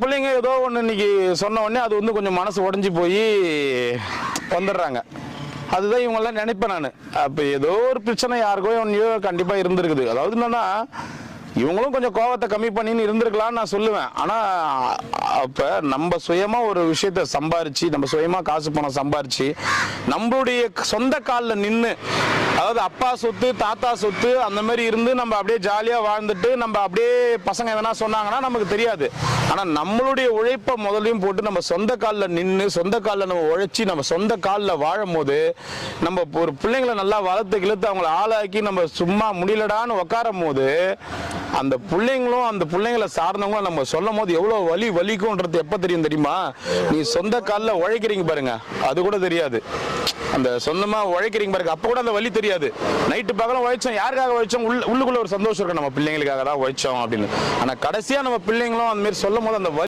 பிள்ளைங்க ஏதோ ஒன்று இன்னைக்கு சொன்ன உடனே அது வந்து கொஞ்சம் மனசு உடஞ்சி போய் வந்துடுறாங்க. அதுதான் இவங்கெல்லாம் நினைப்பேன் நான். அப்போ ஏதோ ஒரு பிரச்சனை யாருக்கோ ஒன்றையோ கண்டிப்பாக இருந்திருக்குது. அதாவது என்னன்னா, இவங்களும் கொஞ்சம் கோவத்தை கம்மி பண்ணின்னு இருந்திருக்கலாம்னு நான் சொல்லுவேன். ஆனால் அப்போ நம்ம சுயமாக ஒரு விஷயத்த சம்பாரிச்சு, நம்ம சுயமாக காசு பணம் சம்பாரிச்சு, நம்மளுடைய சொந்த காலில் நின்று, அதாவது அப்பா சொத்து தாத்தா சொத்து அந்த மாதிரி இருந்து நம்ம அப்படியே ஜாலியாக வாழ்ந்துட்டு நம்ம அப்படியே பசங்க எதனா சொன்னாங்கன்னா நமக்கு தெரியாது. ஆனால் நம்மளுடைய உழைப்பை முதலையும் போட்டு நம்ம சொந்த காலில் நின்று, சொந்த காலில் நம்ம உழைச்சி, நம்ம சொந்த காலில் வாழும் போது, நம்ம ஒரு பிள்ளைங்களை நல்லா வளர்த்து கிழத்து அவங்கள ஆளாக்கி நம்ம சும்மா முடியலடான்னு உட்காரும் போது, அந்த பிள்ளைங்களும் அந்த பிள்ளைங்களை சார்ந்தவங்களும் நம்ம சொல்லும் போது எவ்வளோ வலிக்கும்ன்றது எப்போ தெரியும் தெரியுமா? நீ சொந்த காலில் உழைக்கிறீங்க பாருங்க, அது கூட தெரியாது. அந்த சொந்தமாக உழைக்கிறீங்க பாருங்க, அப்போ கூட அந்த வலி தெரியாது. நைட்டு பகலும் உழைச்சோம், யாருக்காக உழைச்சோம், உள்ளுக்குள்ள ஒரு சந்தோஷம் இருக்கும், நம்ம பிள்ளைங்களுக்காக தான் உழைச்சோம் அப்படின்னு. ஆனால் கடைசியாக நம்ம பிள்ளைங்களும் அந்த மாதிரி சொல்லும் போது அந்த